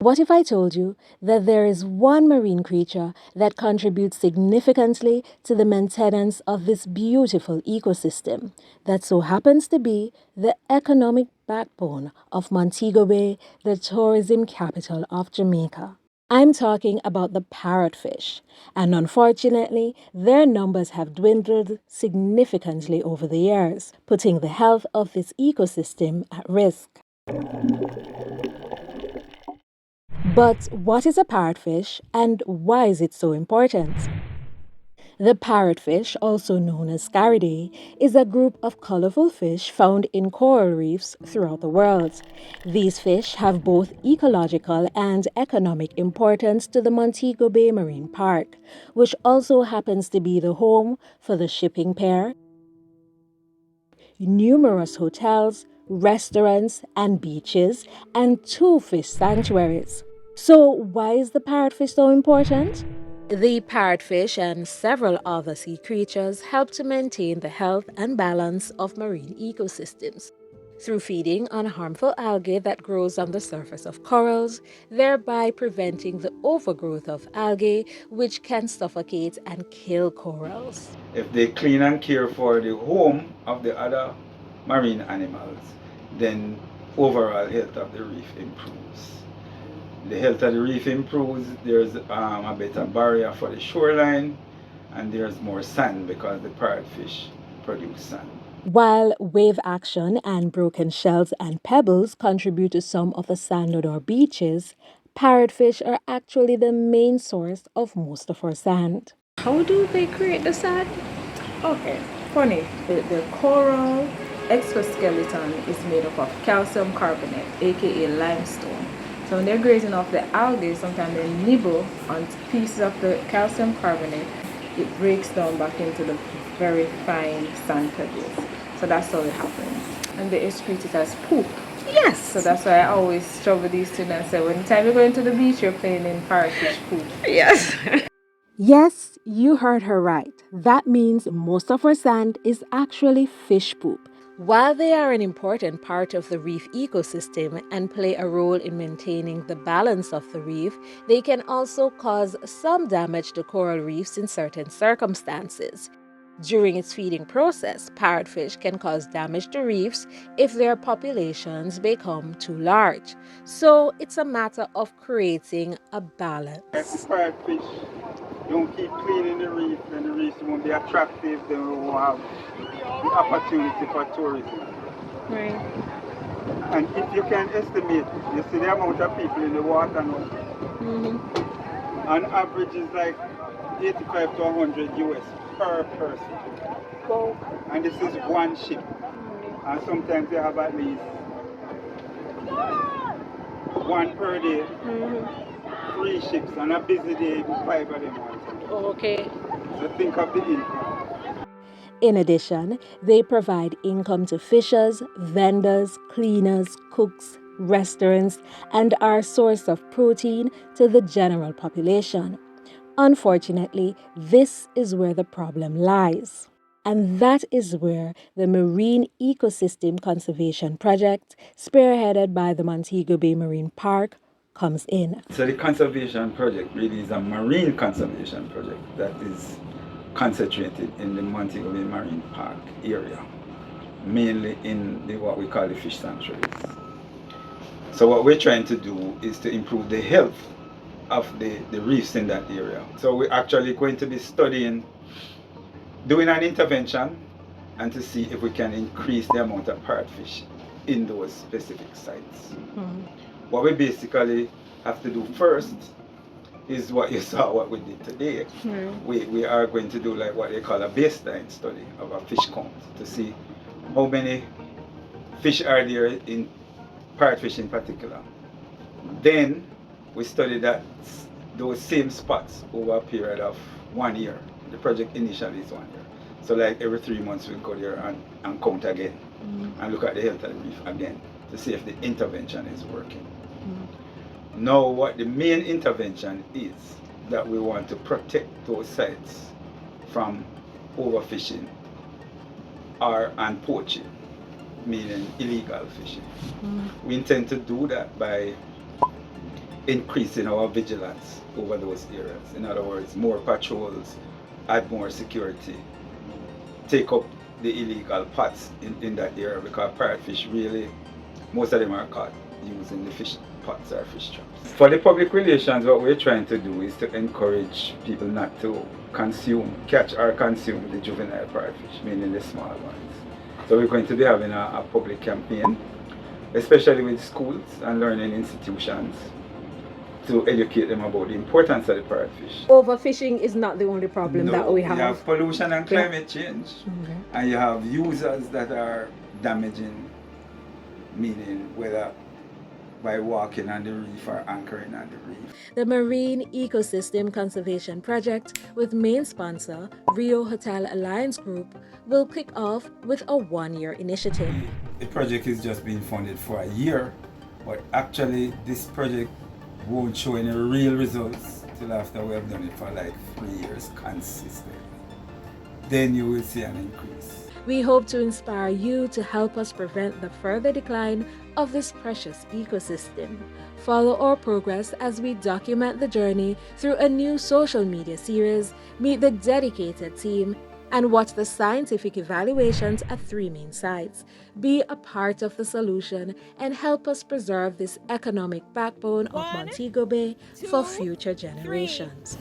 What if I told you that there is one marine creature that contributes significantly to the maintenance of this beautiful ecosystem that so happens to be the economic backbone of Montego Bay, the tourism capital of Jamaica? I'm talking about the parrotfish, and unfortunately, their numbers have dwindled significantly over the years, putting the health of this ecosystem at risk. But what is a parrotfish and why is it so important? The parrotfish, also known as scaridae, is a group of colorful fish found in coral reefs throughout the world. These fish have both ecological and economic importance to the Montego Bay Marine Park, which also happens to be the home for the shipping pier, numerous hotels, restaurants, and beaches, and two fish sanctuaries. So, why is the parrotfish so important? The parrotfish and several other sea creatures help to maintain the health and balance of marine ecosystems through feeding on harmful algae that grows on the surface of corals, thereby preventing the overgrowth of algae, which can suffocate and kill corals. If they clean and care for the home of the other marine animals, then overall health of the reef improves. The health of the reef improves, there's a better barrier for the shoreline, and there's more sand because the parrotfish produce sand. While wave action and broken shells and pebbles contribute to some of the sand on our beaches, parrotfish are actually the main source of most of our sand. How do they create the sand? Okay, funny. The coral exoskeleton is made up of calcium carbonate, aka limestone. So when they're grazing off the algae, sometimes they nibble on pieces of the calcium carbonate. It breaks down back into the very fine sand pebbles. So that's how it happens. And they excrete it as poop. Yes! So that's why I always trouble these students and say, when the time you're going to the beach, you're playing in parrotfish poop. Yes! Yes, you heard her right. That means most of our sand is actually fish poop. While they are an important part of the reef ecosystem and play a role in maintaining the balance of the reef, they can also cause some damage to coral reefs in certain circumstances. During its feeding process, parrotfish can cause damage to reefs if their populations become too large. So it's a matter of creating a balance. If the parrotfish don't keep cleaning the reef, then the reefs won't be attractive, they won't have the opportunity for tourism. Right. And if you can estimate, you see the amount of people in the water now, on average is like 85 to 100 US per person. Go. And this is one ship. And sometimes they have at least one per day, 3 ships, and a busy day, 5 of them. Okay. So think of the income. In addition, they provide income to fishers, vendors, cleaners, cooks, restaurants, and are a source of protein to the general population. Unfortunately, this is where the problem lies. And that is where the Marine Ecosystem Conservation Project, spearheaded by the Montego Bay Marine Park, comes in. So the conservation project really is a marine conservation project that is concentrated in the Montego Bay Marine Park area, mainly in what we call the fish sanctuaries. So what we're trying to do is to improve the health of the reefs in that area. So we're actually going to be studying, doing an intervention, and to see if we can increase the amount of parrotfish in those specific sites. What we basically have to do first is what you saw what we did today. We are going to do like what they call a baseline study of a fish count to see how many fish are there in parrotfish in particular. Then we study those same spots over a period of 1 year. The project initially is 1 year. So like every 3 months we go there and count again and look at the health of the reef again to see if the intervention is working. Now what the main intervention is that we want to protect those sites from overfishing and poaching, meaning illegal fishing. We intend to do that by increasing our vigilance over those areas. In other words, more patrols, add more security, take up the illegal pots in that area, because parrotfish really, most of them are caught using the fish pots or fish traps. For the public relations, what we're trying to do is to encourage people not to catch or consume the juvenile parrotfish, meaning the small ones. So we're going to be having a public campaign, especially with schools and learning institutions, to educate them about the importance of the parrotfish. Overfishing is not the only problem that we have. You have pollution and climate change, and you have users that are damaging, meaning whether by walking on the reef or anchoring on the reef. The Marine Ecosystem Conservation Project, with main sponsor Rio Hotel Alliance Group, will kick off with a one-year initiative. The project is just being funded for a year, but actually this project won't show any real results till after we have done it for like 3 years consistently. Then you will see an increase. We hope to inspire you to help us prevent the further decline of this precious ecosystem. Follow our progress as we document the journey through a new social media series, meet the dedicated team, and watch the scientific evaluations at 3 main sites. Be a part of the solution and help us preserve this economic backbone of Montego Bay for future generations.